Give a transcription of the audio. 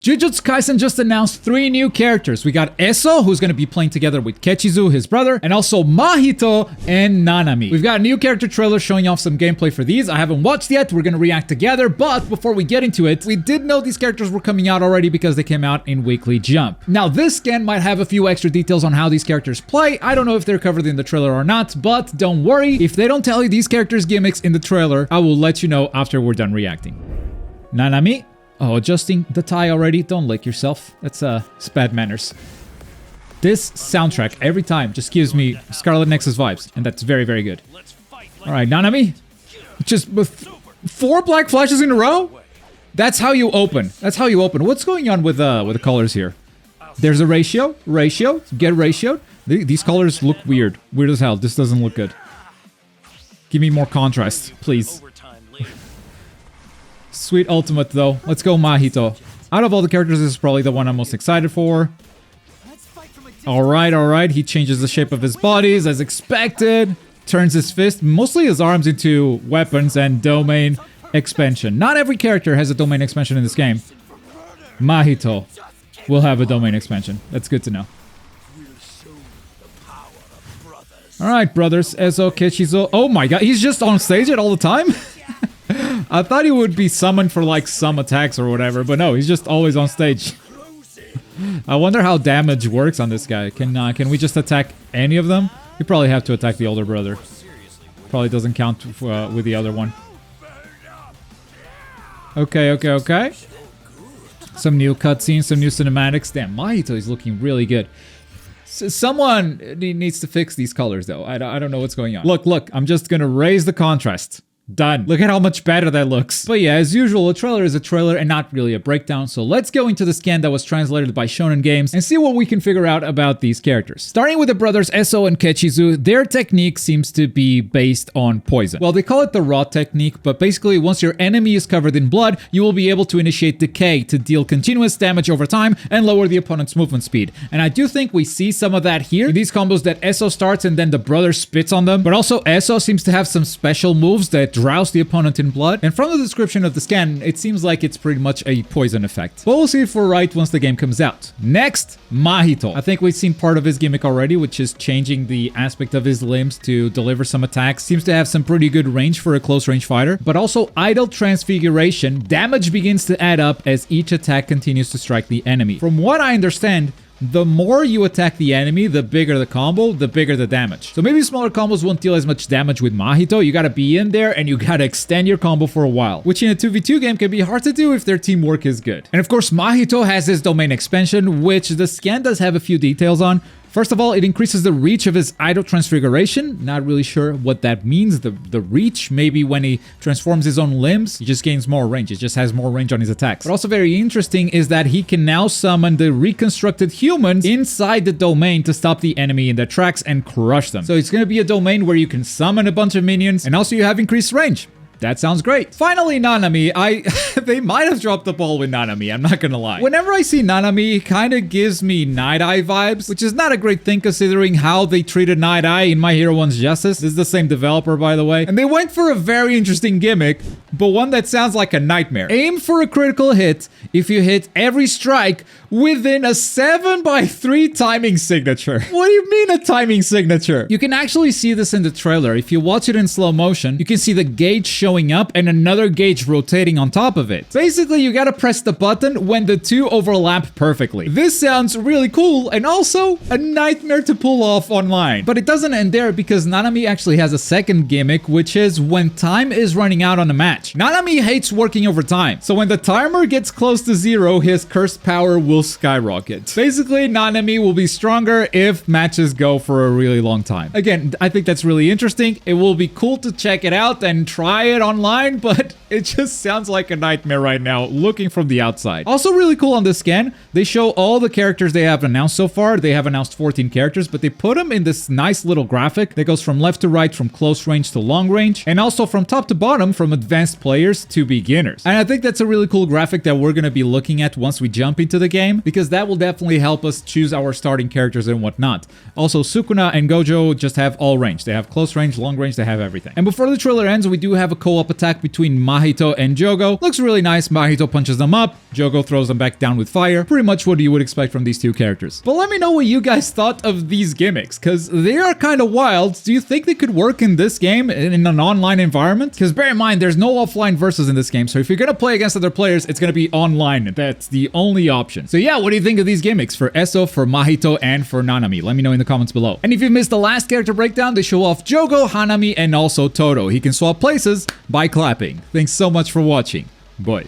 Jujutsu Kaisen just announced 3 new characters. We got Eso, who's going to be playing together with Kechizu, his brother, and also Mahito and Nanami. We've got a new character trailer showing off some gameplay for these. I haven't watched yet. We're going to react together, but before we get into it, we did know these characters were coming out already because they came out in Weekly Jump. Now, this scan might have a few extra details on how these characters play. I don't know if they're covered in the trailer or not, but don't worry. If they don't tell you these characters' gimmicks in the trailer, I will let you know after we're done reacting. Nanami? Oh, adjusting the tie already? Don't lick yourself. That's bad manners. This soundtrack, every time, just gives me Scarlet Nexus vibes, and that's very, very good. Alright, Nanami? Just with 4 black flashes in a row? That's how you open. That's how you open. What's going on with the colors here? There's a ratio. Ratio. Get ratioed. These colors look weird. Weird as hell. This doesn't look good. Give me more contrast, please. Sweet ultimate, though. Let's go Mahito. Out of all the characters, this is probably the one I'm most excited for. Alright, alright. He changes the shape of his bodies as expected. Turns his fist, mostly his arms, into weapons and domain expansion. Not every character has a domain expansion in this game. Mahito will have a domain expansion. That's good to know. Alright, brothers. Eso, Kechizu. Oh my god, he's just on stage all the time? I thought he would be summoned for like some attacks or whatever, but no, he's just always on stage. I wonder how damage works on this guy. Can we just attack any of them? We probably have to attack the older brother. Probably doesn't count with the other one. Okay, okay, okay. Some new cutscenes, some new cinematics. Damn, Mahito is looking really good. Someone needs to fix these colors though. I don't know what's going on. Look, I'm just gonna raise the contrast. Done. Look at how much better that looks. But yeah, as usual, a trailer is a trailer and not really a breakdown. So let's go into the scan that was translated by Shonen Games and see what we can figure out about these characters. Starting with the brothers Eso and Kechizu, their technique seems to be based on poison. Well, they call it the raw technique, but basically once your enemy is covered in blood, you will be able to initiate decay to deal continuous damage over time and lower the opponent's movement speed. And I do think we see some of that here in these combos that Eso starts and then the brother spits on them. But also Eso seems to have some special moves that drowse the opponent in blood, and from the description of the scan, it seems like it's pretty much a poison effect. But we'll see if we're right once the game comes out. Next, Mahito. I think we've seen part of his gimmick already, which is changing the aspect of his limbs to deliver some attacks. Seems to have some pretty good range for a close range fighter, but also idle transfiguration. Damage begins to add up as each attack continues to strike the enemy. From what I understand, the more you attack the enemy, the bigger the combo, the bigger the damage. So maybe smaller combos won't deal as much damage with Mahito. You gotta be in there and you gotta extend your combo for a while, which in a 2v2 game can be hard to do if their teamwork is good. And of course, Mahito has his domain expansion, which the scan does have a few details on. First of all, it increases the reach of his idle transfiguration. Not really sure what that means. The reach, maybe when he transforms his own limbs, he just gains more range. It just has more range on his attacks. But also very interesting is that he can now summon the reconstructed humans inside the domain to stop the enemy in their tracks and crush them. So it's going to be a domain where you can summon a bunch of minions and also you have increased range. That sounds great. Finally, Nanami. They might have dropped the ball with Nanami, I'm not gonna lie. Whenever I see Nanami, it kind of gives me Night Eye vibes, which is not a great thing considering how they treated Night Eye in My Hero 1's Justice. This is the same developer, by the way. And they went for a very interesting gimmick, but one that sounds like a nightmare. Aim for a critical hit if you hit every strike within a 7x3 timing signature. What do you mean a timing signature? You can actually see this in the trailer. If you watch it in slow motion, you can see the gauge showing up and another gauge rotating on top of it. Basically, you gotta press the button when the two overlap perfectly. This sounds really cool and also a nightmare to pull off online. But it doesn't end there because Nanami actually has a second gimmick, which is when time is running out on a match. Nanami hates working overtime, so when the timer gets close to 0, his cursed power will skyrocket. Basically, Nanami will be stronger if matches go for a really long time. Again, I think that's really interesting. It will be cool to check it out and try it online, but it just sounds like a nightmare right now, looking from the outside. Also really cool on this scan, they show all the characters they have announced so far. They have announced 14 characters, but they put them in this nice little graphic that goes from left to right, from close range to long range, and also from top to bottom, from advanced players to beginners. And I think that's a really cool graphic that we're going to be looking at once we jump into the game, because that will definitely help us choose our starting characters and whatnot. Also, Sukuna and Gojo just have all range. They have close range, long range, they have everything. And before the trailer ends, we do have a co-op attack between Mahito and Jogo. Looks really nice. Mahito punches them up, Jogo throws them back down with fire. Pretty much what you would expect from these two characters. But let me know what you guys thought of these gimmicks, because they are kind of wild. Do you think they could work in this game in an online environment? Because bear in mind, there's no offline versus in this game, so if you're gonna play against other players, it's gonna be online. That's the only option. So yeah, what do you think of these gimmicks for Eso, for Mahito, and for Nanami? Let me know in the comments below. And if you missed the last character breakdown, they show off Jogo, Hanami, and also Toro. He can swap places by clapping. Thanks so much for watching. Bye.